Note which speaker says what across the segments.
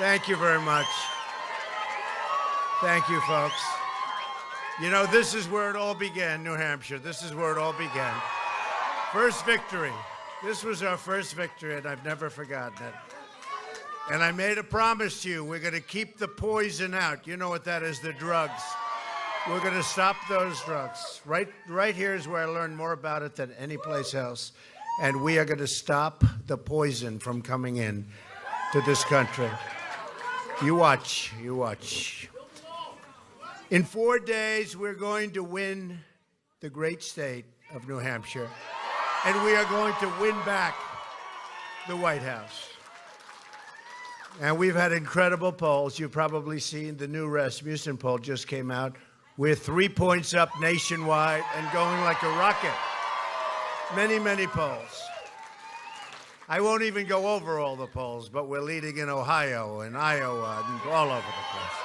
Speaker 1: Thank you very much. Thank you, folks. You know, this is where it all began, New Hampshire. This is where it all began. First victory. This was our first victory, and I've never forgotten it. And I made a promise to you. We're going to keep the poison out. You know what that is, the drugs. We're going to stop those drugs. Right here is where I learned more about it than any place else. And we are going to stop the poison from coming in to this country. You watch. You watch. In 4 days, we're going to win the great state of New Hampshire. And we are going to win back the White House. And we've had incredible polls. You've probably seen the new Rasmussen poll just came out. We're 3 points up nationwide and going like a rocket. Many, many polls. I won't even go over all the polls, but we're leading in Ohio and Iowa and all over the place.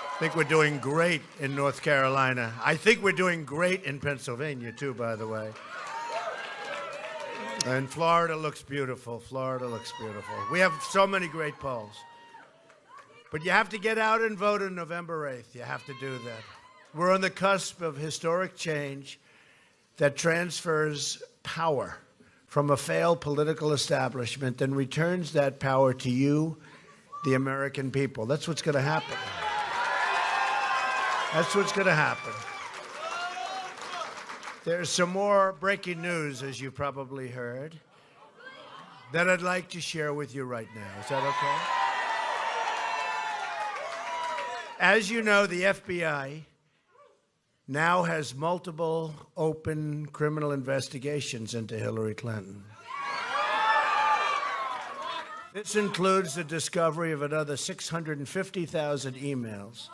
Speaker 1: I think we're doing great in North Carolina. I think we're doing great in Pennsylvania, too, by the way. And Florida looks beautiful. Florida looks beautiful. We have so many great polls. But you have to get out and vote on November 8th. You have to do that. We're on the cusp of historic change that transfers power from a failed political establishment and returns that power to you, the American people. That's what's going to happen. That's what's going to happen. There's some more breaking news, as you probably heard, that I'd like to share with you right now. Is that okay? As you know, the FBI now has multiple open criminal investigations into Hillary Clinton. This includes the discovery of another 650,000 emails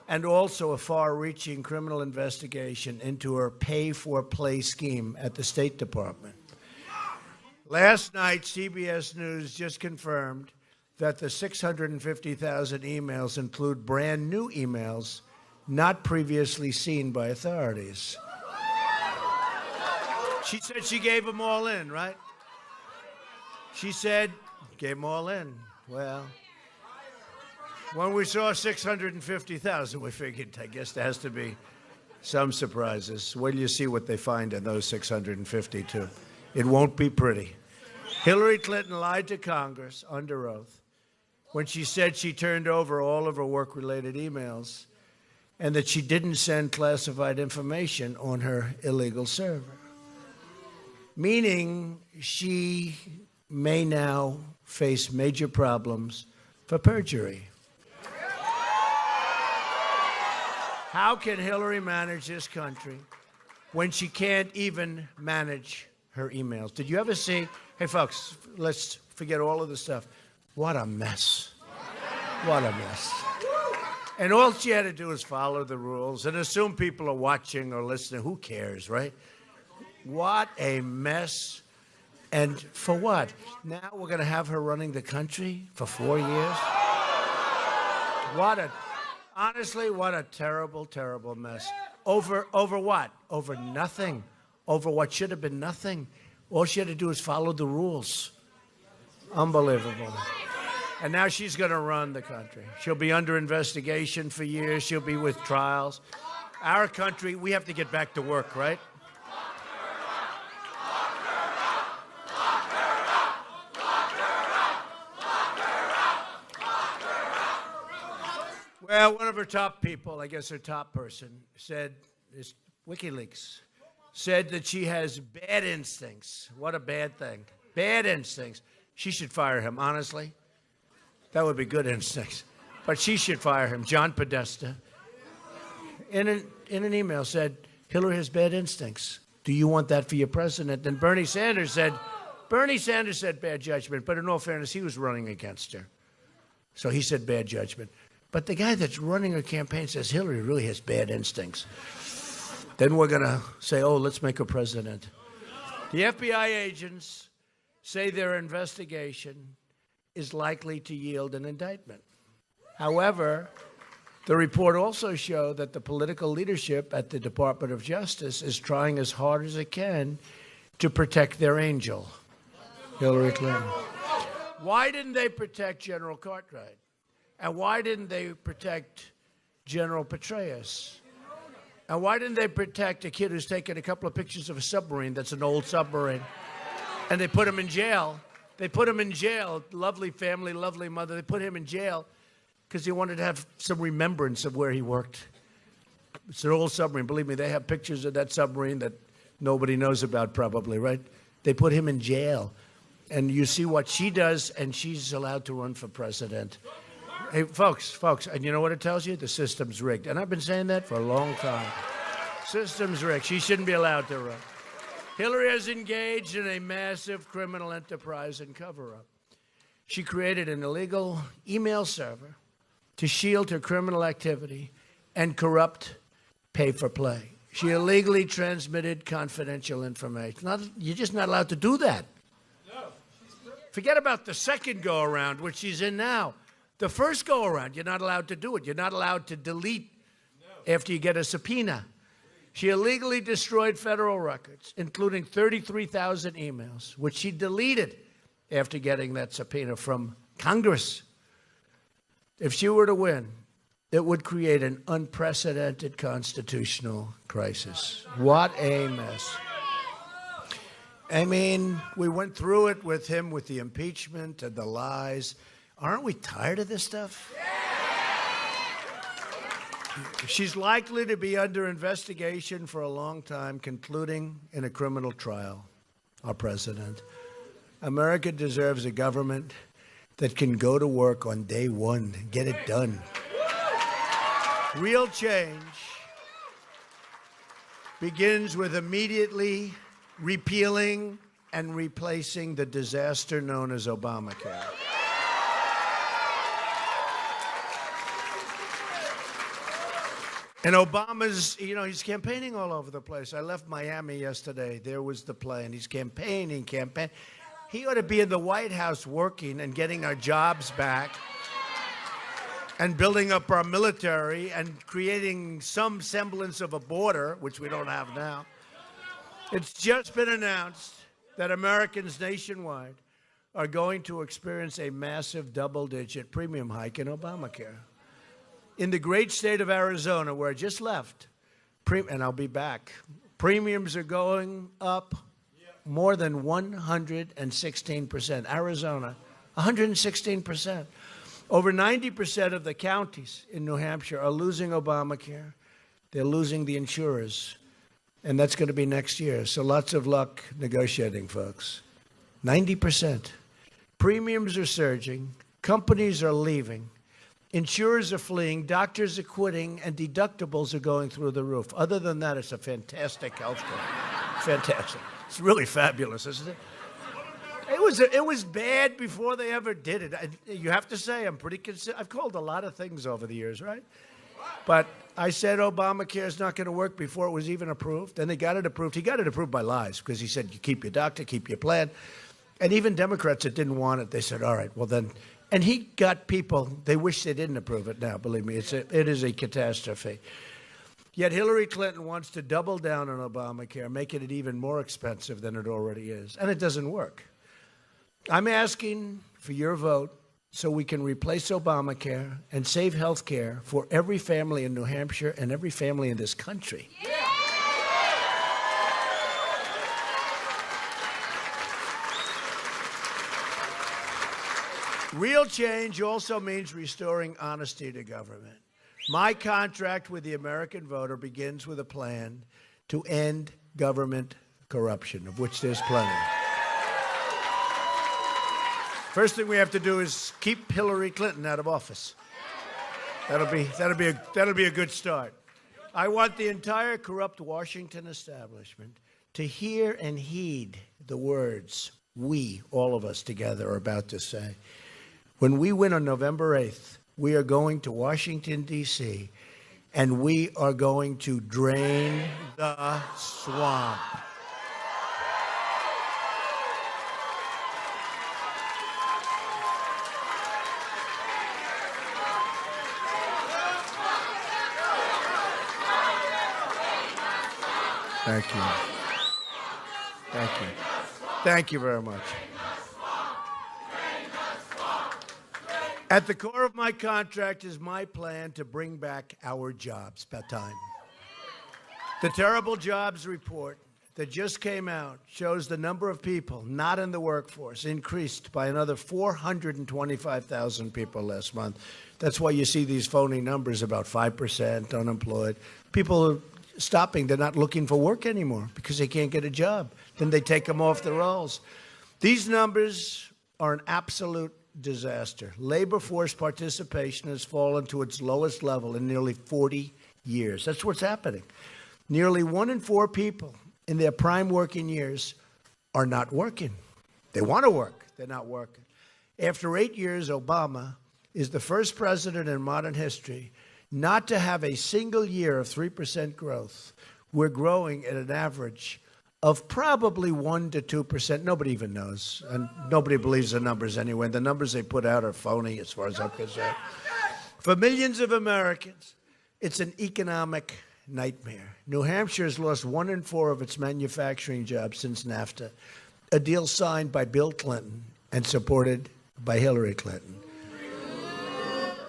Speaker 1: and also a far-reaching criminal investigation into her pay-for-play scheme at the State Department. Last night, CBS News just confirmed that the 650,000 emails include brand new emails not previously seen by authorities. She said she gave them all in, right? She said, gave them all in. Well, when we saw 650,000, we figured, I guess there has to be some surprises. Wait till you see what they find in those 652. It won't be pretty. Hillary Clinton lied to Congress under oath when she said she turned over all of her work-related emails and that she didn't send classified information on her illegal server, meaning she may now face major problems for perjury. How can Hillary manage this country when she can't even manage her emails? Did you ever see, hey folks, let's forget all of the stuff. What a mess. What a mess. And all she had to do is follow the rules and assume people are watching or listening. Who cares, right? What a mess. And for what? Now we're going to have her running the country for 4 years? Honestly, what a terrible, terrible mess. Over what? Over nothing. Over what should have been nothing. All she had to do is follow the rules. Unbelievable. And now she's going to run the country. She'll be under investigation for years. She'll be with trials. Our country, we have to get back to work, right? Well, one of her top people, I guess her top person, said, this WikiLeaks, said that she has bad instincts. What a bad thing. Bad instincts. She should fire him, honestly. That would be good instincts. But she should fire him. John Podesta, in an email, said, Hillary has bad instincts. Do you want that for your president? And Bernie Sanders said bad judgment. But in all fairness, he was running against her. So he said bad judgment. But the guy that's running her campaign says Hillary really has bad instincts. Then we're going to say, oh, let's make her president. The FBI agents say their investigation is likely to yield an indictment. However, the report also showed that the political leadership at the Department of Justice is trying as hard as it can to protect their angel, Hillary Clinton. Why didn't they protect General Cartwright? And why didn't they protect General Petraeus? And why didn't they protect a kid who's taken a couple of pictures of a submarine that's an old submarine? And they put him in jail. They put him in jail. Lovely family, lovely mother. They put him in jail because he wanted to have some remembrance of where he worked. It's an old submarine. Believe me, they have pictures of that submarine that nobody knows about probably, right? They put him in jail. And you see what she does, and she's allowed to run for president. Hey, folks, and you know what it tells you? The system's rigged. And I've been saying that for a long time. System's rigged. She shouldn't be allowed to run. Hillary has engaged in a massive criminal enterprise and cover-up. She created an illegal email server to shield her criminal activity and corrupt pay-for-play. She illegally transmitted confidential information. You're just not allowed to do that. Forget about the second go-around, which she's in now. The first go-around, you're not allowed to do it. You're not allowed to delete after you get a subpoena. She illegally destroyed federal records, including 33,000 emails, which she deleted after getting that subpoena from Congress. If she were to win, it would create an unprecedented constitutional crisis. What a mess. I mean, we went through it with him with the impeachment and the lies. Aren't we tired of this stuff? She's likely to be under investigation for a long time, concluding in a criminal trial, our president. America deserves a government that can go to work on day one and get it done. Real change begins with immediately repealing and replacing the disaster known as Obamacare. And Obama's, he's campaigning all over the place. I left Miami yesterday. There was the plane. He's campaigning. He ought to be in the White House working and getting our jobs back and building up our military and creating some semblance of a border, which we don't have now. It's just been announced that Americans nationwide are going to experience a massive double-digit premium hike in Obamacare. In the great state of Arizona, where I just left, and I'll be back, premiums are going up more than 116%. Arizona, 116%. Over 90% of the counties in New Hampshire are losing Obamacare. They're losing the insurers. And that's going to be next year. So lots of luck negotiating, folks. 90%. Premiums are surging. Companies are leaving. Insurers are fleeing. Doctors are quitting. And deductibles are going through the roof. Other than that, it's a fantastic health care. Fantastic. It's really fabulous, isn't it? It was bad before they ever did it. You have to say, I'm pretty consistent. I've called a lot of things over the years, right? But I said Obamacare is not going to work before it was even approved. Then they got it approved. He got it approved by lies because he said, you keep your doctor, keep your plan. And even Democrats that didn't want it, they said, all right, well then. And he got people, they wish they didn't approve it now, believe me. It is a catastrophe. Yet Hillary Clinton wants to double down on Obamacare, making it even more expensive than it already is. And it doesn't work. I'm asking for your vote so we can replace Obamacare and save health care for every family in New Hampshire and every family in this country. Yeah. Real change also means restoring honesty to government. My contract with the American voter begins with a plan to end government corruption, of which there's plenty. First thing we have to do is keep Hillary Clinton out of office. That'll be a good start. I want the entire corrupt Washington establishment to hear and heed the words we, all of us together, are about to say. When we win on November 8th, we are going to Washington, D.C., and we are going to drain the swamp. Thank you. Thank you. Thank you very much. At the core of my contract is my plan to bring back our jobs. About time. The terrible jobs report that just came out shows the number of people not in the workforce increased by another 425,000 people last month. That's why you see these phony numbers about 5% unemployed. People are stopping. They're not looking for work anymore because they can't get a job. Then they take them off the rolls. These numbers are an absolute disaster. Labor force participation has fallen to its lowest level in nearly 40 years. That's what's happening. Nearly 1 in 4 people in their prime working years are not working. They want to work. They're not working. After 8 years, Obama is the first president in modern history not to have a single year of 3% growth. We're growing at an average of probably 1 to 2%. Nobody even knows. And nobody believes the numbers anyway. The numbers they put out are phony as far as I'm concerned. For millions of Americans, it's an economic nightmare. New Hampshire has lost 1 in 4 of its manufacturing jobs since NAFTA, a deal signed by Bill Clinton and supported by Hillary Clinton.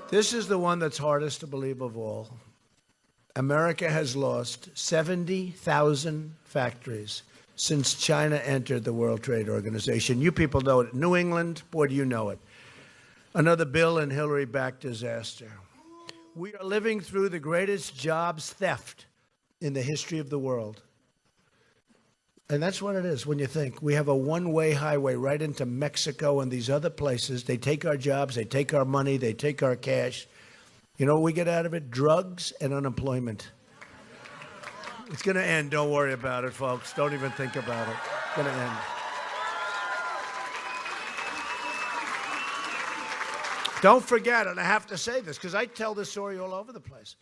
Speaker 1: This is the one that's hardest to believe of all. America has lost 70,000 factories since China entered the World Trade Organization. You people know it. New England, boy, do you know it. Another Bill and Hillary-backed disaster. We are living through the greatest jobs theft in the history of the world. And that's what it is when you think. We have a one-way highway right into Mexico and these other places. They take our jobs, they take our money, they take our cash. You know what we get out of it? Drugs and unemployment. It's going to end. Don't worry about it, folks. Don't even think about it. It's going to end. Don't forget, and I have to say this because I tell this story all over the place.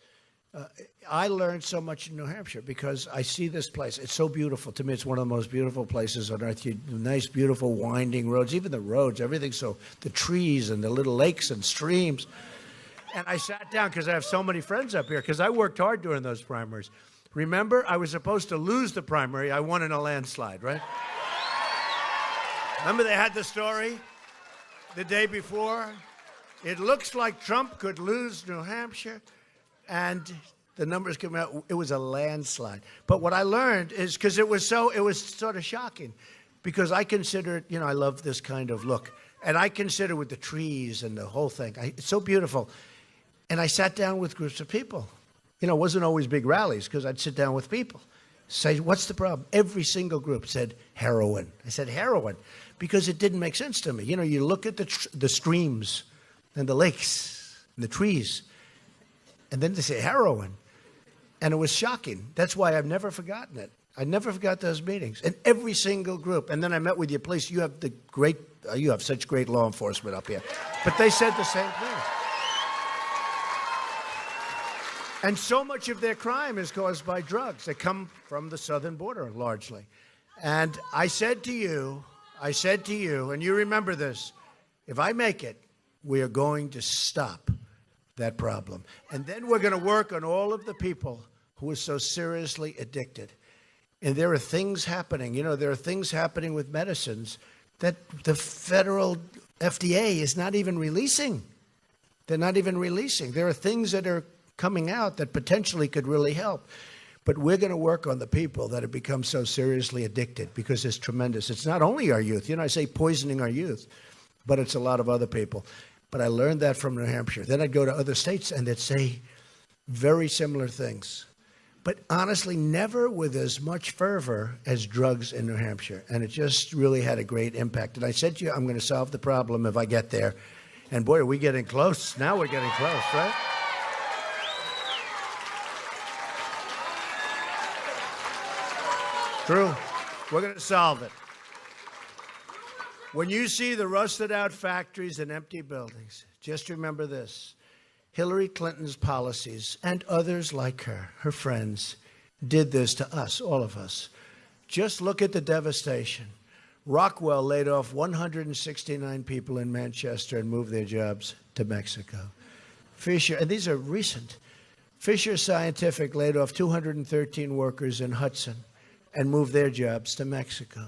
Speaker 1: I learned so much in New Hampshire because I see this place. It's so beautiful. To me, it's one of the most beautiful places on earth. Nice, beautiful, winding roads. Even the roads, everything's so, the trees and the little lakes and streams. And I sat down because I have so many friends up here because I worked hard during those primaries. Remember, I was supposed to lose the primary. I won in a landslide, right? Remember they had the story the day before? It looks like Trump could lose New Hampshire. And the numbers came out. It was a landslide. But what I learned is because it was sort of shocking because I considered, you know, I love this kind of look. And I consider with the trees and the whole thing, it's so beautiful. And I sat down with groups of people. You know, it wasn't always big rallies because I'd sit down with people. Say, what's the problem? Every single group said heroin. I said heroin because it didn't make sense to me. You know, you look at the streams and the lakes and the trees, and then they say heroin. And it was shocking. That's why I've never forgotten it. I never forgot those meetings. And every single group. And then I met with your police. You have such great law enforcement up here. But they said the same thing. And so much of their crime is caused by drugs. They come from the southern border, largely. And I said to you, and you remember this, if I make it, we are going to stop that problem. And then we're going to work on all of the people who are so seriously addicted. And there are things happening. You know, there are things happening with medicines that the federal FDA is not even releasing. They're not even releasing. There are things that are coming out that potentially could really help. But we're going to work on the people that have become so seriously addicted because it's tremendous. It's not only our youth. You know, I say poisoning our youth, but it's a lot of other people. But I learned that from New Hampshire. Then I'd go to other states and they'd say very similar things. But honestly, never with as much fervor as drugs in New Hampshire. And it just really had a great impact. And I said to you, I'm going to solve the problem if I get there. And boy, are we getting close. Now we're getting close, right? True. We're going to solve it. When you see the rusted out factories and empty buildings, just remember this. Hillary Clinton's policies and others like her friends, did this to us, all of us. Just look at the devastation. Rockwell laid off 169 people in Manchester and moved their jobs to Mexico. Fisher, and these are recent, Fisher Scientific laid off 213 workers in Hudson and moved their jobs to Mexico.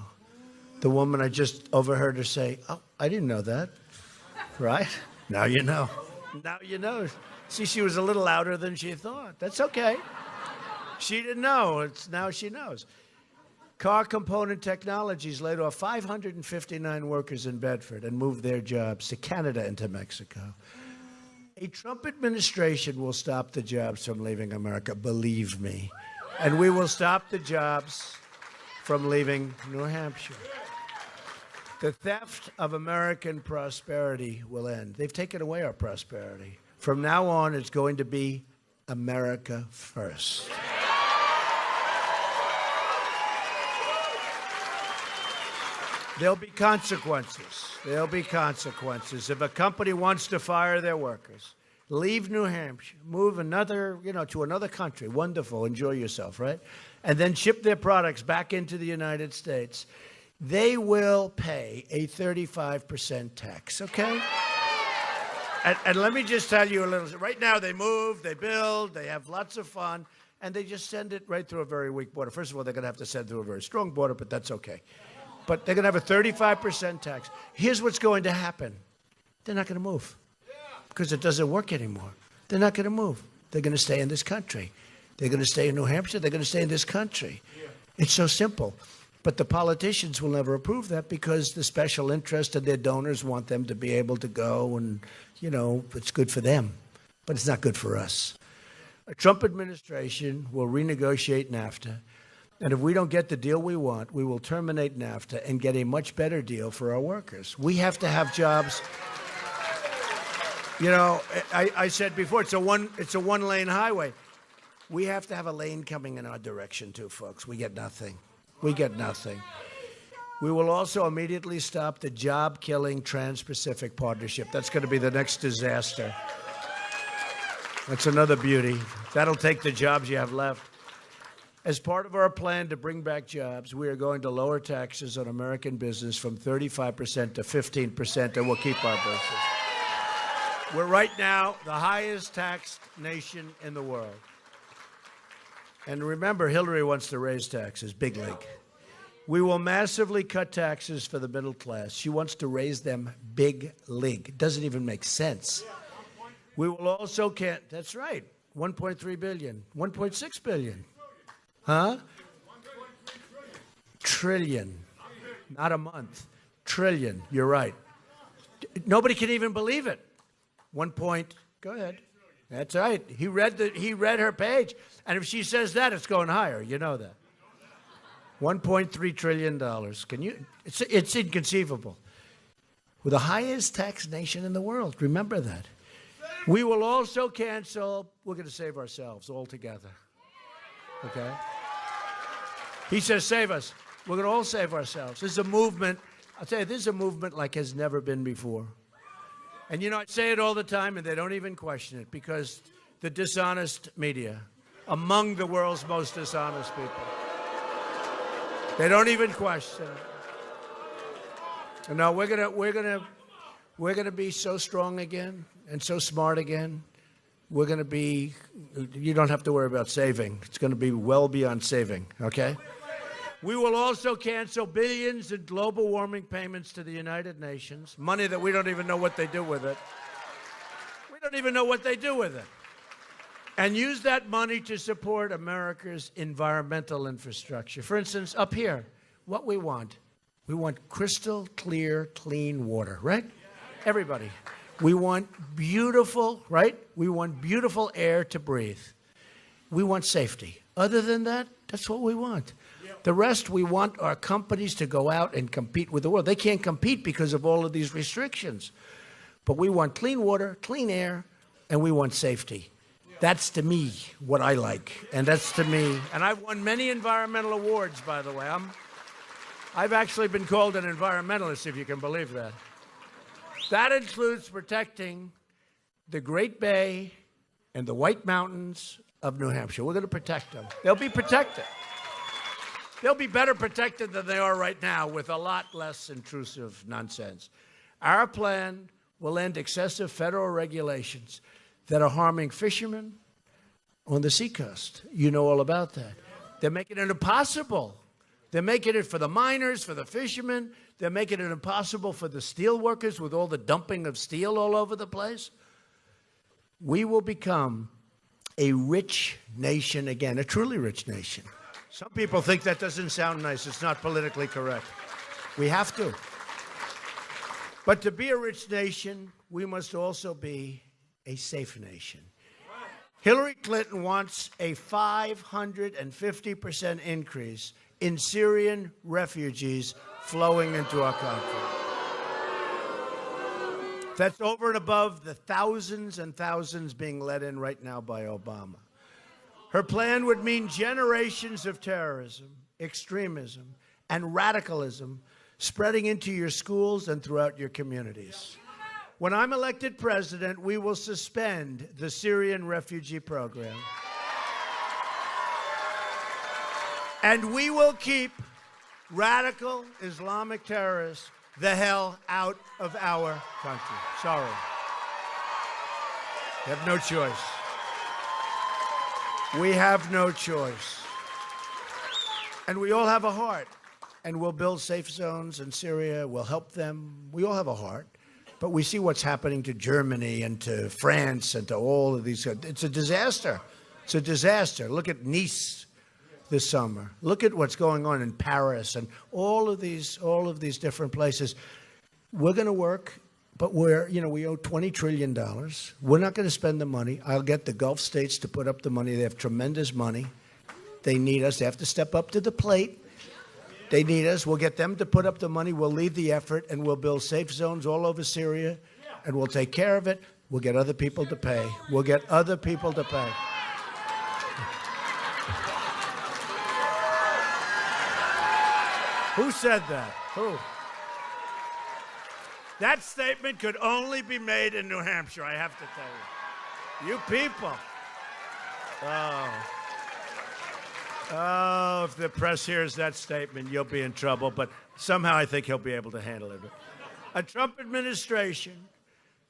Speaker 1: The woman, I just overheard her say, oh, I didn't know that, right? Now you know. Now you know. See, she was a little louder than she thought. That's okay. She didn't know. Now she knows. Car Component Technologies laid off 559 workers in Bedford and moved their jobs to Canada and to Mexico. A Trump administration will stop the jobs from leaving America, believe me. And we will stop the jobs from leaving New Hampshire. The theft of American prosperity will end. They've taken away our prosperity. From now on, it's going to be America first. There'll be consequences. There'll be consequences. If a company wants to fire their workers, leave New Hampshire, move to another country, wonderful, enjoy yourself, right? And then ship their products back into the United States, they will pay a 35% tax, okay? And let me just tell you a little. Right now, they move, they build, they have lots of fun, and they just send it right through a very weak border. First of all, they're going to have to send through a very strong border, but that's okay. But they're going to have a 35% tax. Here's what's going to happen. They're not going to move because it doesn't work anymore. They're not going to move. They're going to stay in this country. They're going to stay in New Hampshire. They're going to stay in this country. It's so simple. But the politicians will never approve that because the special interest of their donors want them to be able to go and, it's good for them. But it's not good for us. A Trump administration will renegotiate NAFTA. And if we don't get the deal we want, we will terminate NAFTA and get a much better deal for our workers. We have to have jobs. I said before, it's a one-lane highway. We have to have a lane coming in our direction too, folks. We get nothing. We get nothing. We will also immediately stop the job-killing Trans-Pacific Partnership. That's going to be the next disaster. That's another beauty. That'll take the jobs you have left. As part of our plan to bring back jobs, we are going to lower taxes on American business from 35% to 15%, and we'll keep our business. We're right now the highest taxed nation in the world. And remember, Hillary wants to raise taxes, big league. We will massively cut taxes for the middle class. She wants to raise them big league. It doesn't even make sense. We will also that's right, 1.3 billion, 1.6 billion. Huh? Trillion. Not a month. Trillion. You're right. Nobody can even believe it. Go ahead. That's right. He read her page. And if she says that, it's going higher. You know that. $1.3 trillion. It's inconceivable. We're the highest taxed nation in the world. Remember that. We will also we're going to save ourselves altogether. Okay? He says, save us. We're going to all save ourselves. This is a movement. I'll tell you, this is a movement like has never been before. And, I say it all the time, and they don't even question it, because the dishonest media, among the world's most dishonest people, they don't even question it. No, we're gonna be so strong again and so smart again. We're going to be, you don't have to worry about saving. It's going to be well beyond saving, okay? We will also cancel billions in global warming payments to the United Nations, money that we don't even know what they do with it. We don't even know what they do with it. And use that money to support America's environmental infrastructure. For instance, up here, what we want crystal clear, clean water, right? Everybody. We want beautiful, right? We want beautiful air to breathe. We want safety. Other than that, that's what we want. The rest, we want our companies to go out and compete with the world. They can't compete because of all of these restrictions. But we want clean water, clean air, and we want safety. That's, to me, what I like. And that's, to me, and I've won many environmental awards, by the way. I've actually been called an environmentalist, if you can believe that. That includes protecting the Great Bay and the White Mountains of New Hampshire. We're going to protect them. They'll be protected. They'll be better protected than they are right now with a lot less intrusive nonsense. Our plan will end excessive federal regulations that are harming fishermen on the seacoast. You know all about that. They're making it impossible. They're making it for the miners, for the fishermen. They're making it impossible for the steel workers with all the dumping of steel all over the place. We will become a rich nation again, a truly rich nation. Some people think that doesn't sound nice. It's not politically correct. We have to. But to be a rich nation, we must also be a safe nation. Hillary Clinton wants a 550% increase in Syrian refugees flowing into our country. That's over and above the thousands and thousands being let in right now by Obama. Her plan would mean generations of terrorism, extremism, and radicalism spreading into your schools and throughout your communities. When I'm elected president, we will suspend the Syrian refugee program. And we will keep radical Islamic terrorists the hell out of our country. Sorry. We have no choice. We have no choice. And we all have a heart. And we'll build safe zones in Syria. We'll help them. We all have a heart. But we see what's happening to Germany and to France and to all of these. It's a disaster. It's a disaster. Look at Nice this summer. Look at what's going on in Paris and all of these different places. We're going to work, but we owe $20 trillion. We're not going to spend the money. I'll get the Gulf states to put up the money. They have tremendous money. They need us. They have to step up to the plate. They need us. We'll get them to put up the money. We'll lead the effort, and we'll build safe zones all over Syria, and we'll take care of it. We'll get other people to pay. We'll get other people to pay. Who said that? Who? That statement could only be made in New Hampshire, I have to tell you. You people. Oh, if the press hears that statement, you'll be in trouble. But somehow I think he'll be able to handle it. A Trump administration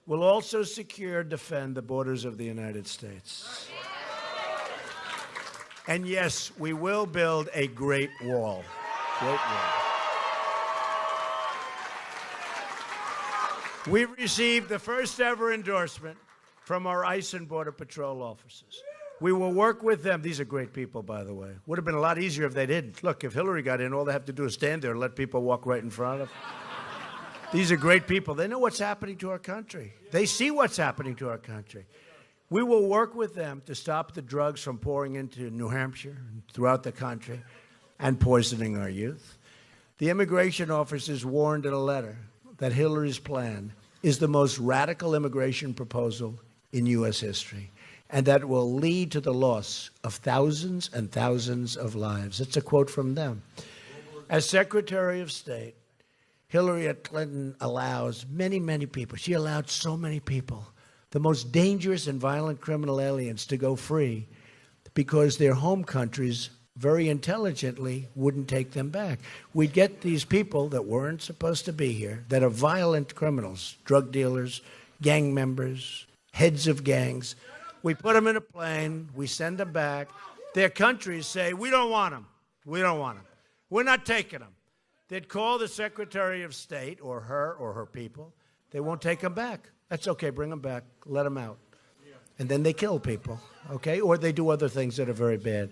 Speaker 1: will also secure and defend the borders of the United States. And yes, we will build a great wall. Great wall. We received the first ever endorsement from our ICE and Border Patrol officers. We will work with them. These are great people, by the way. Would have been a lot easier if they didn't. Look, if Hillary got in, all they have to do is stand there and let people walk right in front of them. These are great people. They know what's happening to our country. They see what's happening to our country. We will work with them to stop the drugs from pouring into New Hampshire and throughout the country and poisoning our youth. The immigration officers warned in a letter that Hillary's plan is the most radical immigration proposal in U.S. history, and that will lead to the loss of thousands and thousands of lives. It's a quote from them. As Secretary of State, Hillary Clinton allows many, many people. She allowed so many people, the most dangerous and violent criminal aliens, to go free because their home countries very intelligently wouldn't take them back. We'd get these people that weren't supposed to be here, that are violent criminals, drug dealers, gang members, heads of gangs. We put them in a plane. We send them back. Their countries say, we don't want them. We don't want them. We're not taking them. They'd call the Secretary of State or her people. They won't take them back. That's okay. Bring them back. Let them out. And then they kill people, okay? Or they do other things that are very bad.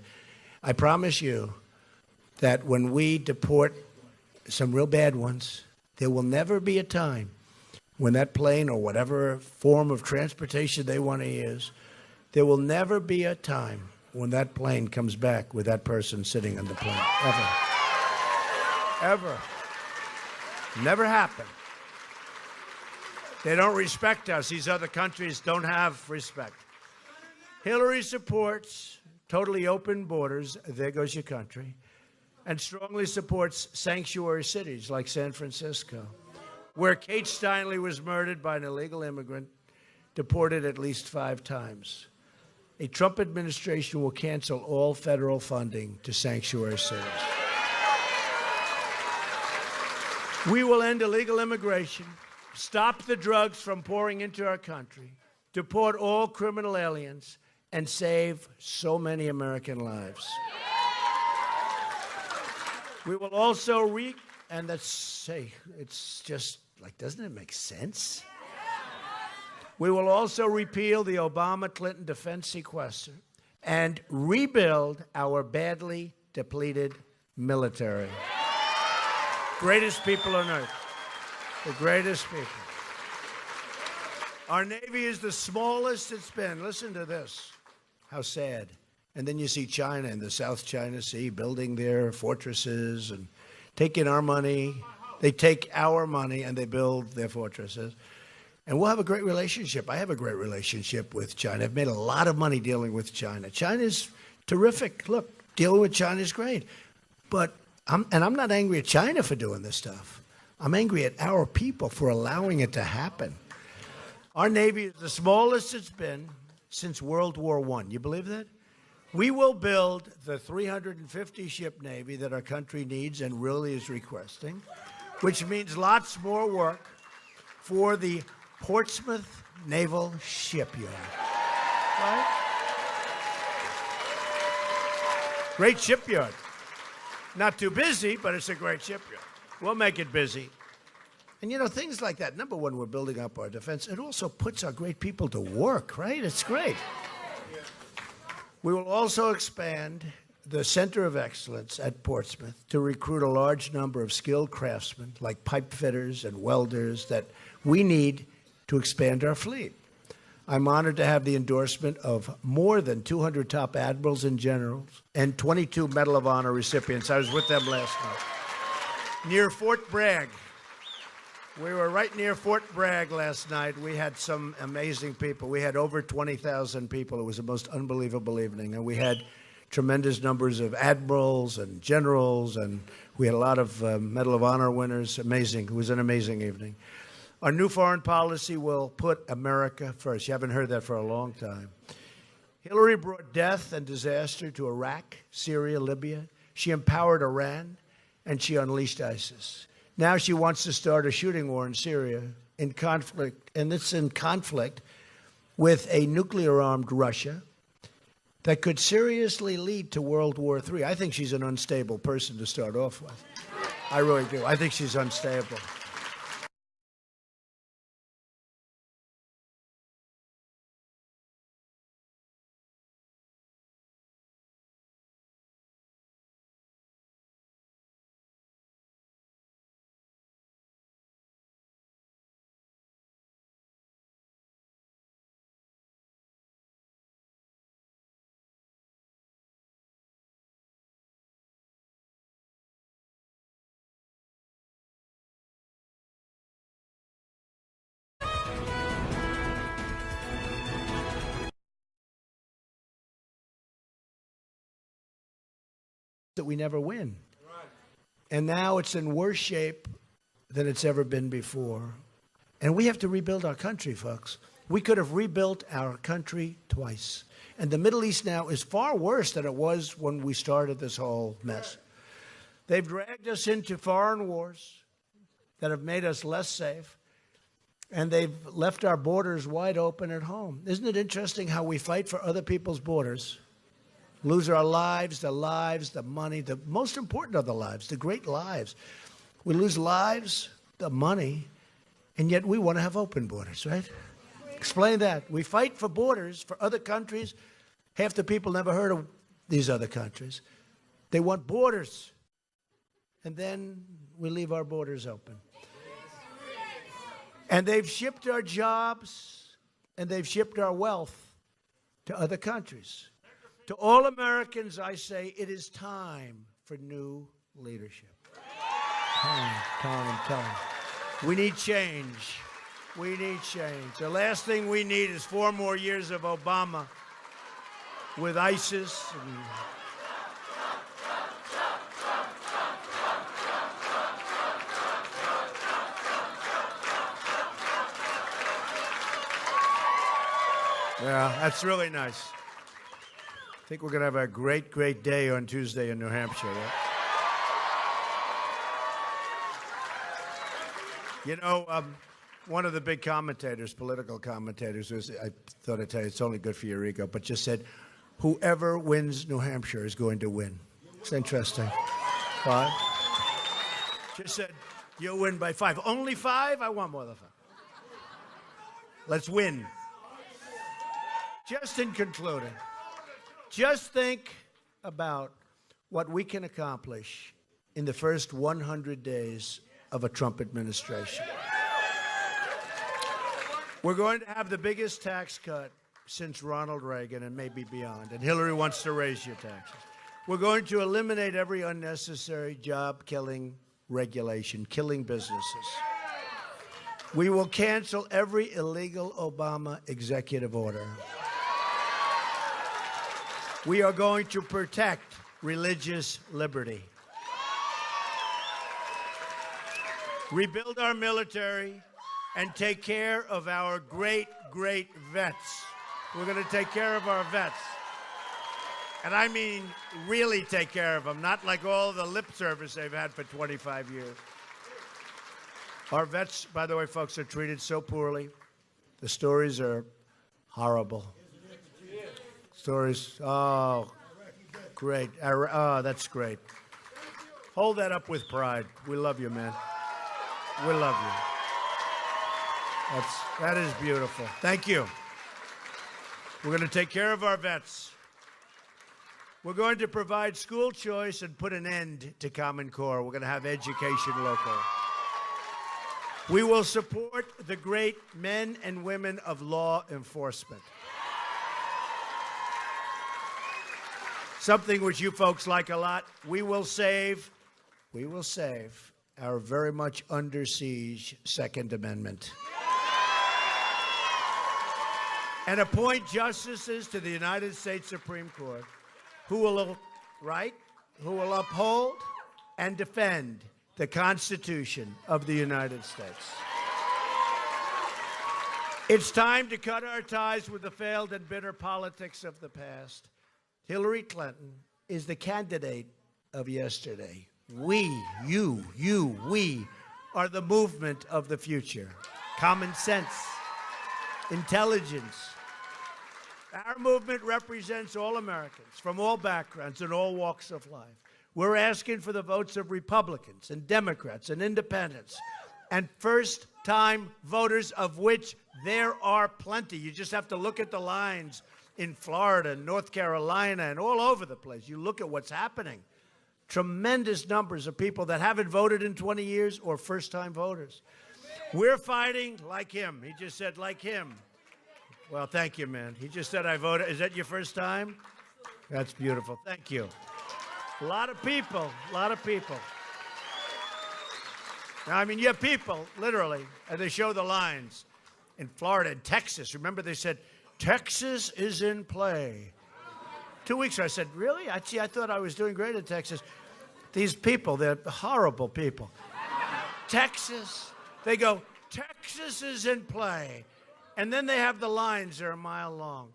Speaker 1: I promise you that when we deport some real bad ones, there will never be a time when that plane or whatever form of transportation they want to use, there will never be a time when that plane comes back with that person sitting on the plane. Ever. Ever. Never happened. They don't respect us. These other countries don't have respect. Hillary supports totally open borders, there goes your country, and strongly supports sanctuary cities like San Francisco, where Kate Steinle was murdered by an illegal immigrant, deported at least 5 times. A Trump administration will cancel all federal funding to sanctuary cities. We will end illegal immigration, stop the drugs from pouring into our country, deport all criminal aliens, and save so many American lives. We will also And it's just like, doesn't it make sense? We will also repeal the Obama-Clinton defense sequester and rebuild our badly depleted military. Greatest people on earth. The greatest people. Our Navy is the smallest it's been. Listen to this. How sad. And then you see China in the South China Sea building their fortresses and taking our money. They take our money and they build their fortresses. And we'll have a great relationship. I have a great relationship with China. I've made a lot of money dealing with China. China's terrific. Look, dealing with China is great. But I'm not angry at China for doing this stuff. I'm angry at our people for allowing it to happen. Our Navy is the smallest it's been since World War I. You believe that? We will build the 350-ship Navy that our country needs and really is requesting, which means lots more work for the Portsmouth Naval Shipyard. Right? Great shipyard. Not too busy, but it's a great shipyard. We'll make it busy. And, you know, things like that. Number one, we're building up our defense. It also puts our great people to work, right? It's great. We will also expand the Center of Excellence at Portsmouth to recruit a large number of skilled craftsmen, like pipe fitters and welders, that we need to expand our fleet. I'm honored to have the endorsement of more than 200 top admirals and generals and 22 Medal of Honor recipients. I was with them last night. Near Fort Bragg. We were right near Fort Bragg last night. We had some amazing people. We had over 20,000 people. It was the most unbelievable evening. And we had tremendous numbers of admirals and generals, and we had a lot of Medal of Honor winners. Amazing. It was an amazing evening. Our new foreign policy will put America first. You haven't heard that for a long time. Hillary brought death and disaster to Iraq, Syria, Libya. She empowered Iran, and she unleashed ISIS. Now she wants to start a shooting war in Syria in conflict, and it's in conflict with a nuclear-armed Russia that could seriously lead to World War III. I think she's an unstable person to start off with. I really do. I think she's unstable. That we never win. Right. And now it's in worse shape than it's ever been before. And we have to rebuild our country, folks. We could have rebuilt our country twice. And the Middle East now is far worse than it was when we started this whole mess. They've dragged us into foreign wars that have made us less safe, and they've left our borders wide open at home. Isn't it interesting how we fight for other people's borders? Lose our lives, the money, the most important of the lives, the great lives. We lose lives, the money, and yet we want to have open borders, right? Explain that. We fight for borders for other countries. Half the people never heard of these other countries. They want borders. And then we leave our borders open. And they've shipped our jobs and they've shipped our wealth to other countries. To all Americans, I say, it is time for new leadership. Time. We need change. We need change. The last thing we need is 4 more years of Obama with ISIS. Yeah, that's really nice. I think we're going to have a great, great day on Tuesday in New Hampshire. Right? You know, one of the big commentators, political commentators, I thought I'd tell you, it's only good for your ego, but just said, whoever wins New Hampshire is going to win. It's interesting. But Just said, you'll win by 5. Only 5? I want more than 5. Let's win. Just in concluding, just think about what we can accomplish in the first 100 days of a Trump administration. We're going to have the biggest tax cut since Ronald Reagan and maybe beyond, and Hillary wants to raise your taxes. We're going to eliminate every unnecessary job-killing regulation, killing businesses. We will cancel every illegal Obama executive order. We are going to protect religious liberty. Rebuild our military and take care of our great, great vets. We're going to take care of our vets. And I mean really take care of them, not like all the lip service they've had for 25 years. Our vets, by the way, folks, are treated so poorly. The stories are horrible. Stories, oh, great. Oh, that's great. Hold that up with pride. We love you, man. We love you. That is beautiful. Thank you. We're going to take care of our vets. We're going to provide school choice and put an end to Common Core. We're going to have education local. We will support the great men and women of law enforcement. Something which you folks like a lot. We will save our very much under siege Second Amendment. And appoint justices to the United States Supreme Court who will uphold and defend the Constitution of the United States. It's time to cut our ties with the failed and bitter politics of the past. Hillary Clinton is the candidate of yesterday. We are the movement of the future. Common sense, intelligence. Our movement represents all Americans from all backgrounds and all walks of life. We're asking for the votes of Republicans and Democrats and independents and first-time voters, of which there are plenty. You just have to look at the lines in Florida and North Carolina and all over the place. You look at what's happening. Tremendous numbers of people that haven't voted in 20 years or first-time voters. We're fighting like him. He just said like him. Well, thank you, man. He just said I voted. Is that your first time? That's beautiful. Thank you. A lot of people, Now, I mean, you have people, literally, and they show the lines. In Florida and Texas, remember they said, Texas is in play. 2 weeks ago, I said, really? I thought I was doing great in Texas. These people, they're horrible people. Texas, they go, Texas is in play. And then they have the lines that are a mile long.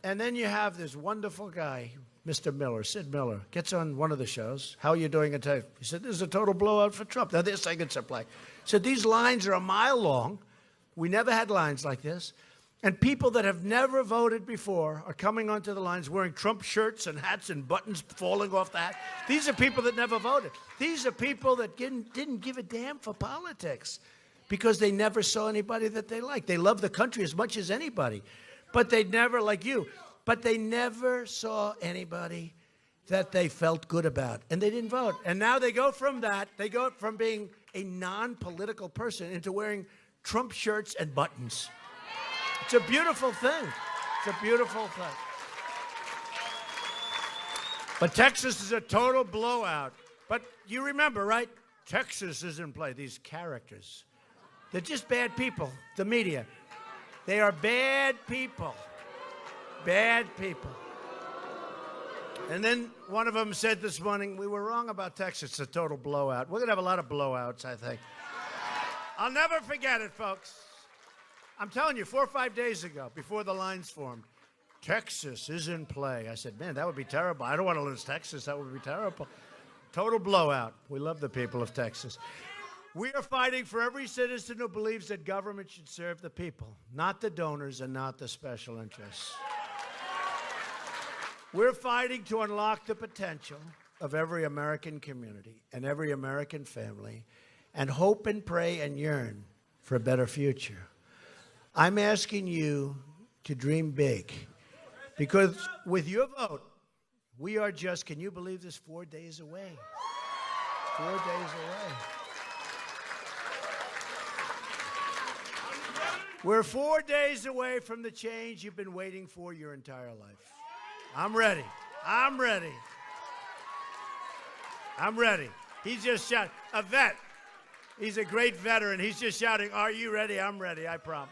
Speaker 1: And then you have this wonderful guy, Mr. Miller, Sid Miller, gets on one of the shows. How are you doing in Texas? He said, this is a total blowout for Trump. Now, they're saying it's a play. He said, these lines are a mile long. We never had lines like this. And people that have never voted before are coming onto the lines wearing Trump shirts and hats and buttons falling off the hat. These are people that never voted. These are people that didn't give a damn for politics because they never saw anybody that they liked. They love the country as much as anybody. But they never, like you, but they never saw anybody that they felt good about. And they didn't vote. And now they go from that, they go from being a non-political person into wearing Trump shirts and buttons. It's a beautiful thing. It's a beautiful thing. But Texas is a total blowout. But you remember, right? Texas is in play. These characters. They're just bad people. The media. They are bad people. Bad people. And then one of them said this morning, we were wrong about Texas. It's a total blowout. We're going to have a lot of blowouts, I think. I'll never forget it, folks. I'm telling you, 4 or 5 days ago, before the lines formed, Texas is in play. I said, man, that would be terrible. I don't want to lose Texas. That would be terrible. Total blowout. We love the people of Texas. We are fighting for every citizen who believes that government should serve the people, not the donors and not the special interests. We're fighting to unlock the potential of every American community and every American family and hope and pray and yearn for a better future. I'm asking you to dream big, because with your vote, we are just, can you believe this, 4 days away? 4 days away. We're 4 days away from the change you've been waiting for your entire life. I'm ready. I'm ready. I'm ready. He's just shouting. A vet. He's a great veteran. He's just shouting, are you ready? I'm ready, I promise.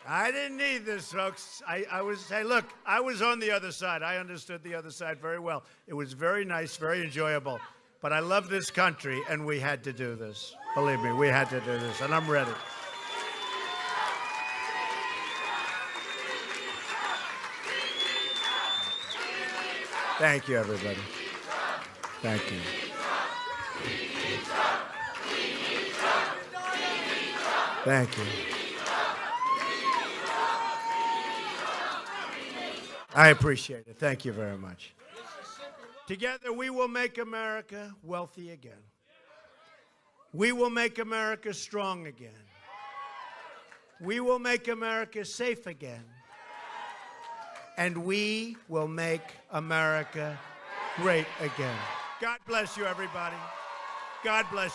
Speaker 1: I didn't need this, folks. Hey, look, I was on the other side. I understood the other side very well. It was very nice, very enjoyable. But I love this country, and we had to do this. Believe me, we had to do this, and I'm ready. Thank you, everybody. Thank you. Thank you. I appreciate it. Thank you very much. Together, we will make America wealthy again. We will make America strong again. We will make America safe again. And we will make America great again. God bless you, everybody. God bless you.